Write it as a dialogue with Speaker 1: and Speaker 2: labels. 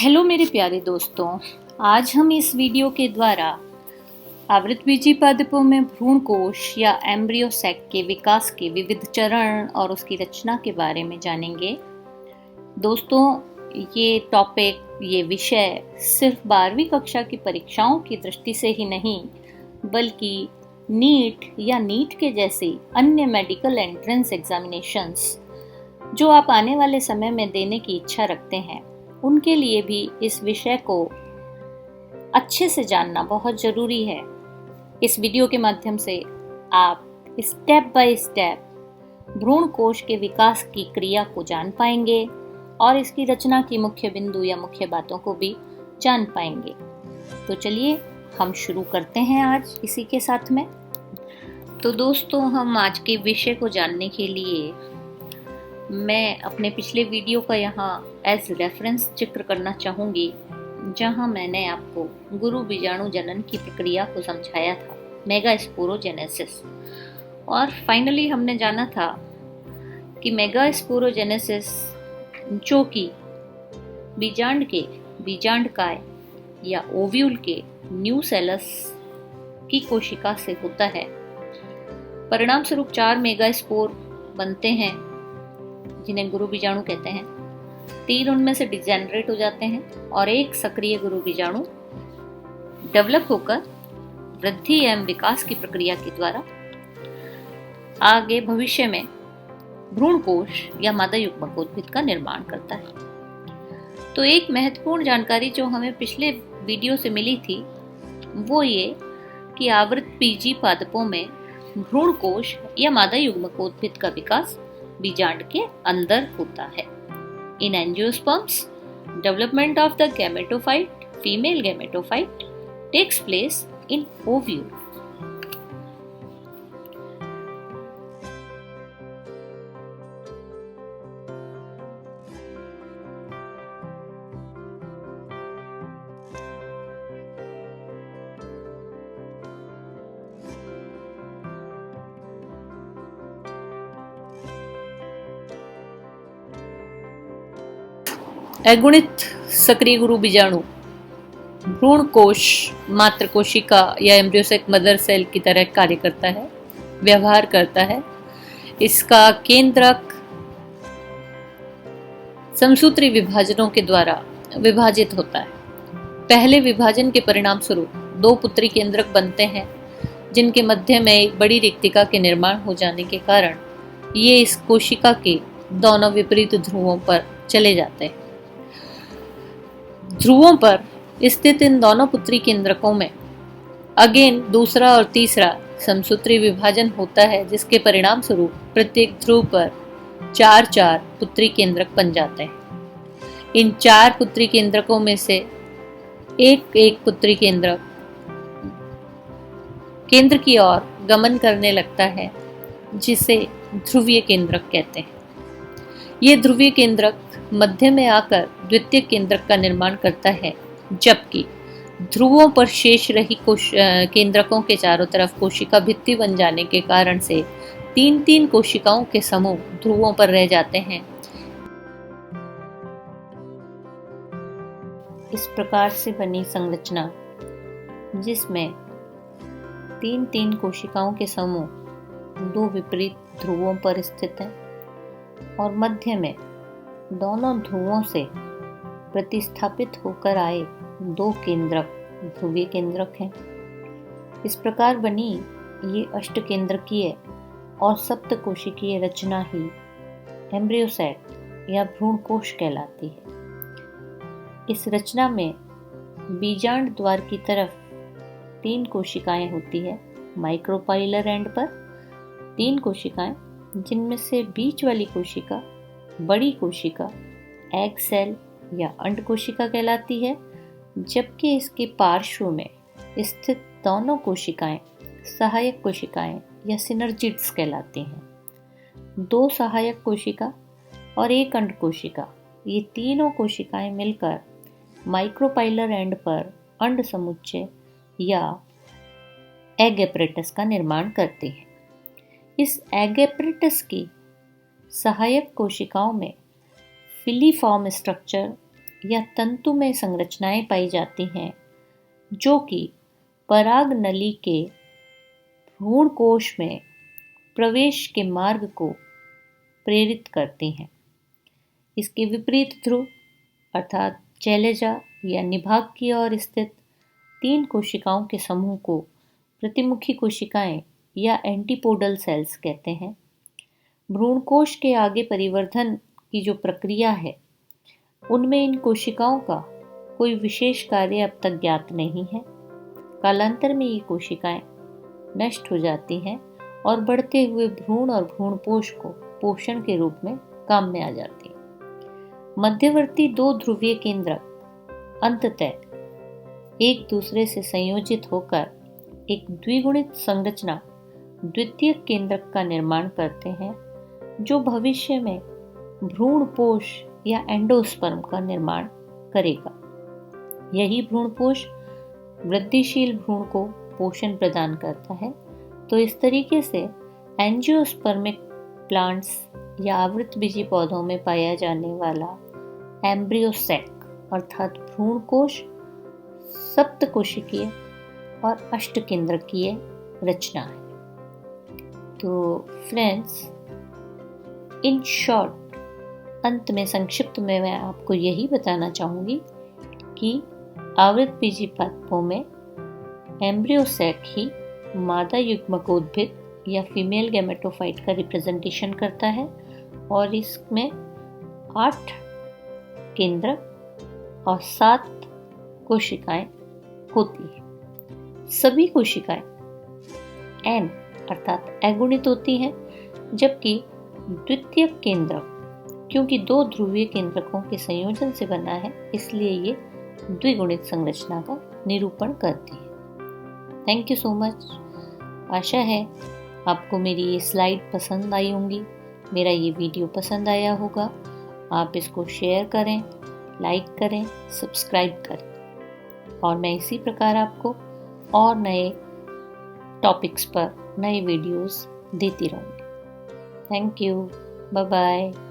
Speaker 1: Hello मेरे प्यारे दोस्तों, आज हम इस वीडियो के द्वारा आवृतबीजी पादपों में भ्रूणकोश या एम्ब्रियो सैक के विकास के विविध चरण और उसकी रचना के बारे में जानेंगे। दोस्तों, ये विषय सिर्फ 12वीं कक्षा की परीक्षाओं की दृष्टि से ही नहीं, बल्कि नीट के जैसे अन्य मेडिकल एंट्रेंस एग्जामिनेशंस जो आप आने वाले समय में देने की इच्छा रखते हैं, उनके लिए भी इस विषय को अच्छे से जानना बहुत जरूरी है। इस वीडियो के माध्यम से आप स्टेप बाय स्टेप भ्रूणकोश के विकास की क्रिया को जान पाएंगे और इसकी रचना की मुख्य बिंदु या मुख्य बातों को भी जान पाएंगे। तो चलिए हम शुरू करते हैं आज इसी के साथ में। तो दोस्तों, हम आज के विषय को जानने के लिए मैं अपने पिछले वीडियो का यहाँ एज रेफरेंस जिक्र करना चाहूँगी, जहाँ मैंने आपको गुरु बीजाणु जनन की प्रक्रिया को समझाया था, मेगास्पोरोजेनेसिस। और फाइनली हमने जाना था कि मेगास्पोरोजेनेसिस, जो कि बीजांडकाय या ओव्यूल के न्यूसेलस की कोशिका से होता है। परिणाम स्वरूप 4 मेगास्पोर बनते हैं, जिन्हें गुरु बीजाणु कहते हैं। 3 उनमें से डिजेनरेट हो जाते हैं और एक सक्रिय गुरु बीजाणु डेवलप होकर वृद्धि एवं विकास की प्रक्रिया के द्वारा आगे भविष्य में भ्रूणकोश या मादा युग्मकोद्भिद का निर्माण करता है। तो एक महत्वपूर्ण जानकारी जो हमें पिछले वीडियो से मिली थी, वो ये कि आवृतबीजी पादपों में भ्रूणकोश या मादा युग्मकोद्भिद का विकास बीजांड के अंदर होता है। In angiosperms, development of the gametophyte, female gametophyte takes place in ovule. अगुणित सक्रिय गुरु बीजाणु भ्रूणकोश मात्र कोशिका या एम्ब्रियोसेक मदर सेल की तरह कार्य करता है, व्यवहार करता है। इसका केंद्रक समसूत्री विभाजनों के द्वारा विभाजित होता है। पहले विभाजन के परिणाम स्वरूप 2 पुत्री केंद्रक बनते हैं, जिनके मध्य में एक बड़ी रिक्तिका के निर्माण हो जाने के कारण ये इस कोशिका के दोनों विपरीत ध्रुवों पर चले जाते हैं। ध्रुवों पर स्थित इन दोनों पुत्री केंद्रकों में अगेन दूसरा और तीसरा समसूत्री विभाजन होता है, जिसके परिणाम स्वरूप प्रत्येक ध्रुव पर 4 पुत्री केंद्रक बन जाते हैं। इन 4 पुत्री केंद्रकों में से एक पुत्री केंद्रक केंद्र की ओर गमन करने लगता है, जिसे ध्रुवीय केंद्रक कहते हैं। ये ध्रुवीय केंद्रक मध्य में आकर द्वितीय केंद्रक का निर्माण करता है, जबकि ध्रुवों पर शेष रही केंद्रकों के चारों तरफ कोशिका भित्ति बन जाने के कारण से 3 कोशिकाओं के समूह ध्रुवों पर रह जाते हैं। इस प्रकार से बनी संरचना, जिसमें 3 कोशिकाओं के समूह 2 विपरीत ध्रुवों पर स्थित हैं और मध्य में दोनों ध्रुवों से प्रतिस्थापित होकर आए 2 केंद्रक ध्रुवीय केंद्रक हैं। इस प्रकार बनी ये अष्टकेंद्रकीय और सप्तकोशिकीय रचना ही एम्ब्रियोसैक या भ्रूणकोश कहलाती है। इस रचना में बीजांड द्वार की तरफ 3 कोशिकाएं होती है, माइक्रोपाइलर एंड पर 3 कोशिकाएं, जिनमें से बीच वाली कोशिका बड़ी कोशिका एग सेल या अंड कोशिका कहलाती है, जबकि इसके पार्श्व में स्थित दोनों कोशिकाएं सहायक कोशिकाएं या सिनर्जिड्स कहलाती हैं। 2 सहायक कोशिका और 1 अंड कोशिका, ये तीनों कोशिकाएं मिलकर माइक्रोपाइलर एंड पर अंड समुच्चय या एग एपरेटस का निर्माण करती हैं। इस एग एपरेटस की सहायक कोशिकाओं में फिलीफॉर्म स्ट्रक्चर या तंतुमय संरचनाएं पाई जाती हैं जो कि पराग नली के भ्रूणकोश में प्रवेश के मार्ग को प्रेरित करती हैं। इसके विपरीत ध्रुव अर्थात चैलेजा या निभाग की ओर स्थित 3 कोशिकाओं के समूह को प्रतिमुखी कोशिकाएं या एंटीपोडल सेल्स कहते हैं। भ्रूणकोश के आगे परिवर्धन की जो प्रक्रिया है उनमें इन कोशिकाओं का कोई विशेष कार्य अब तक ज्ञात नहीं है। कालांतर में ये कोशिकाएं नष्ट हो जाती हैं और बढ़ते हुए भ्रूण और भ्रूणपोष को पोषण के रूप में काम में आ जाती हैं। मध्यवर्ती 2 ध्रुवीय केंद्रक अंततः एक दूसरे से संयोजित होकर एक द्विगुणित संरचना द्वितीयक केंद्रक का निर्माण करते हैं जो भविष्य में भ्रूणपोष या एंडोस्पर्म का निर्माण करेगा। यही भ्रूणपोष वृद्धिशील भ्रूण को पोषण प्रदान करता है। तो इस तरीके से एंजियोस्पर्मिक प्लांट्स या आवृतबीजी पौधों में पाया जाने वाला एम्ब्रियोसैक अर्थात भ्रूणकोश सप्तकोशिकीय और अष्टकेंद्रकीय रचना है। तो फ्रेंड्स, इन शॉर्ट अंत में संक्षिप्त में मैं आपको यही बताना चाहूँगी कि आवृतबीजी पादपों में एम्ब्रियोसैक ही मादा युग्मकोद्भिद या फीमेल गैमेटोफाइट का रिप्रेजेंटेशन करता है और इसमें 8 केंद्रक और 7 कोशिकाएं होती हैं। सभी कोशिकाएं एन अर्थात अगुणित होती हैं, जबकि द्वितीयक केंद्रक क्योंकि 2 ध्रुवीय केंद्रकों के संयोजन से बना है इसलिए ये द्विगुणित संरचना का निरूपण करती है। Thank you so much. आशा है आपको मेरी ये स्लाइड पसंद आई होंगी, मेरा ये वीडियो पसंद आया होगा। आप इसको शेयर करें, लाइक करें, सब्सक्राइब करें और मैं इसी प्रकार आपको और नए टॉपिक्स पर नए वीडियोस देती रहूँगी। Thank you. Bye bye.